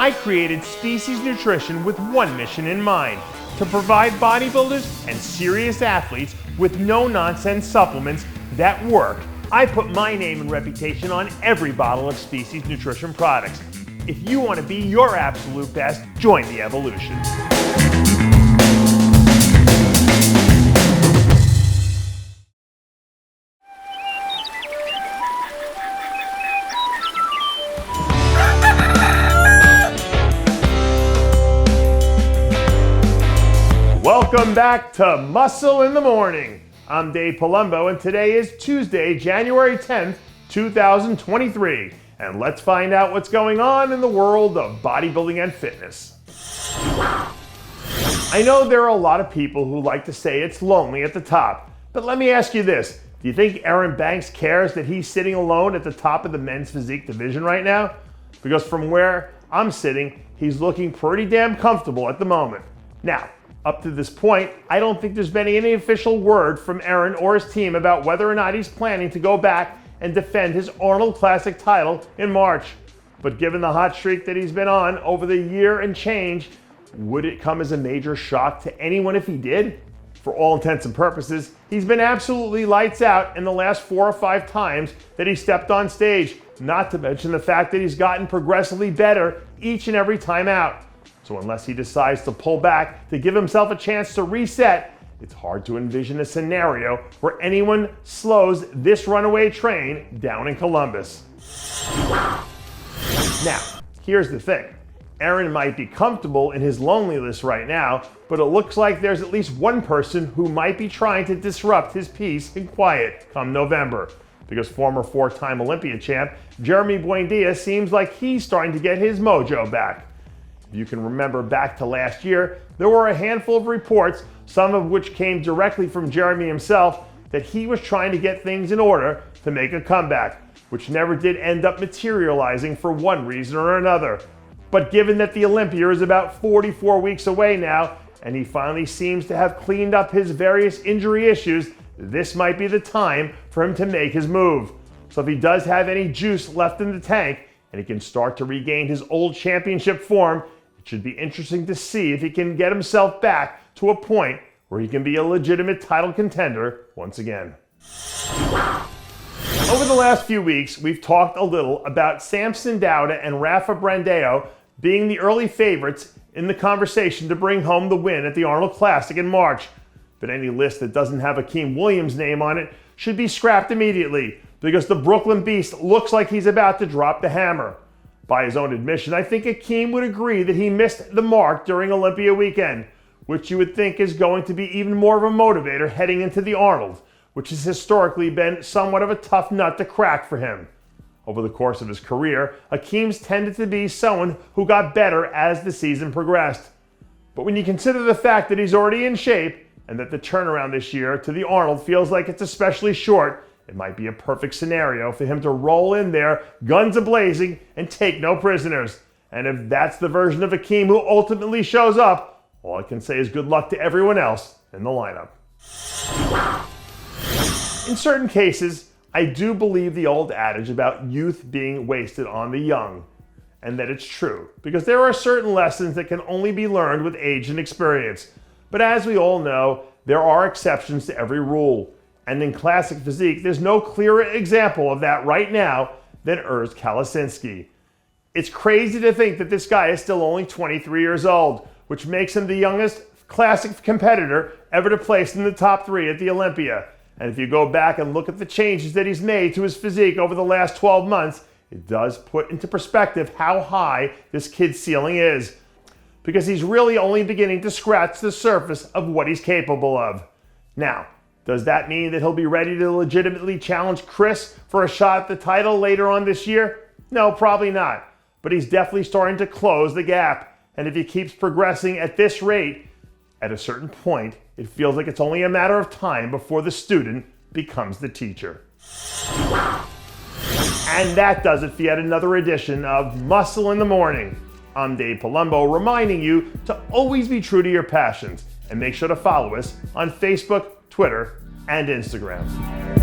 I created Species Nutrition with one mission in mind: to provide bodybuilders and serious athletes with no-nonsense supplements that work. I put my name and reputation on every bottle of Species Nutrition products. If you want to be your absolute best, join the evolution. Welcome back to Muscle in the Morning. I'm Dave Palumbo, and today is Tuesday, January 10th, 2023. And let's find out what's going on in the world of bodybuilding and fitness. I know there are a lot of people who like to say it's lonely at the top, but let me ask you this. Do you think Aaron Banks cares that he's sitting alone at the top of the men's physique division right now? Because from where I'm sitting, he's looking pretty damn comfortable at the moment. Now, up to this point, I don't think there's been any official word from Aaron or his team about whether or not he's planning to go back and defend his Arnold Classic title in March. But given the hot streak that he's been on over the year and change, would it come as a major shock to anyone if he did? For all intents and purposes, he's been absolutely lights out in the last 4 or 5 times that he stepped on stage, not to mention the fact that he's gotten progressively better each and every time out. So unless he decides to pull back to give himself a chance to reset, it's hard to envision a scenario where anyone slows this runaway train down in Columbus. Now, here's the thing. Aaron might be comfortable in his loneliness right now, but it looks like there's at least one person who might be trying to disrupt his peace and quiet come November. Because former 4-time Olympia champ Jeremy Buendia seems like he's starting to get his mojo back. If you can remember back to last year, there were a handful of reports, some of which came directly from Jeremy himself, that he was trying to get things in order to make a comeback, which never did end up materializing for one reason or another. But given that the Olympia is about 44 weeks away now, and he finally seems to have cleaned up his various injury issues, this might be the time for him to make his move. So if he does have any juice left in the tank, and he can start to regain his old championship form, it should be interesting to see if he can get himself back to a point where he can be a legitimate title contender once again. Over the last few weeks, we've talked a little about Samson Dauda and Rafa Brandao being the early favorites in the conversation to bring home the win at the Arnold Classic in March. But any list that doesn't have Akim Williams' name on it should be scrapped immediately, because the Brooklyn Beast looks like he's about to drop the hammer. By his own admission, I think Akim would agree that he missed the mark during Olympia weekend, which you would think is going to be even more of a motivator heading into the Arnold, which has historically been somewhat of a tough nut to crack for him. Over the course of his career, Akim's tended to be someone who got better as the season progressed. But when you consider the fact that he's already in shape, and that the turnaround this year to the Arnold feels like it's especially short, it might be a perfect scenario for him to roll in there, guns a-blazing, and take no prisoners. And if that's the version of Akim who ultimately shows up, all I can say is good luck to everyone else in the lineup. In certain cases, I do believe the old adage about youth being wasted on the young, and that it's true, because there are certain lessons that can only be learned with age and experience. But as we all know, there are exceptions to every rule. And in classic physique, there's no clearer example of that right now than URS Kalasinski. It's crazy to think that this guy is still only 23 years old, which makes him the youngest classic competitor ever to place in the top 3 at the Olympia. And if you go back and look at the changes that he's made to his physique over the last 12 months, it does put into perspective how high this kid's ceiling is. Because he's really only beginning to scratch the surface of what he's capable of. Now, does that mean that he'll be ready to legitimately challenge Chris for a shot at the title later on this year? No, probably not. But he's definitely starting to close the gap. And if he keeps progressing at this rate, at a certain point, it feels like it's only a matter of time before the student becomes the teacher. And that does it for yet another edition of Muscle in the Morning. I'm Dave Palumbo, reminding you to always be true to your passions, and make sure to follow us on Facebook, Twitter, and Instagram.